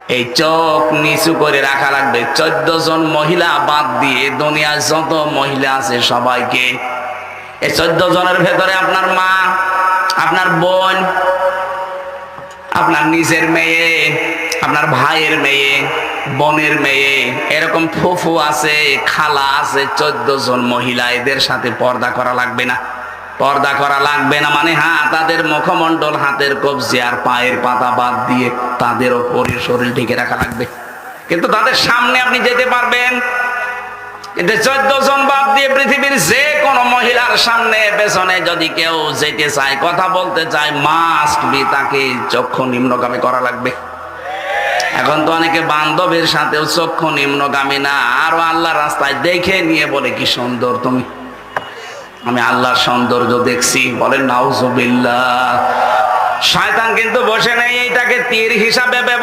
এই চোখ নিচু করে রাখা লাগবে। 14 জন মহিলা বাদ দিয়ে দুনিয়ার যত মহিলা আছে সবাইকে, এই 14 জনের ভেতরে আপনার মা, আপনার বোন, আপনার নিজের মেয়ে, আপনার ভাইয়ের মেয়ে, বোনের মেয়ে, এরকম ফুফু আছে, খালা আছে, 14 জন মহিলা, এদের সাথে পর্দা করা লাগবে না। পর্দা করা লাগবে না মানে হ্যাঁ, তাদের মুখমণ্ডল, হাতের কবজি আর পায়ের পাতা বাদ দিয়ে তাদের ওপরের শরীর ঢেকে রাখা লাগবে। কিন্তু তাদের সামনে আপনি যেতে পারবেন, কিন্তু 14 জন বাদ দিয়ে পৃথিবীর যে কোনো মহিলার সামনে পেছনে যদি কেউ যেতে চায়, কথা বলতে চায়, মাস্ট বি তাকে চক্ষু নিম্নগামী করা লাগবে। এখন তো অনেকে বান্ধবীর সাথেও চক্ষু নিম্নগামী না, আরো আল্লাহর রাস্তায় দেখে নিয়ে বলে কি সুন্দর তুমি, আমি আল্লাহর সৌন্দর্য দেখছি, বলেন নাউজুবিল্লাহ। শয়তান কিন্তু বসে নেই এইটাকে তীর হিসাবে ব্যবহার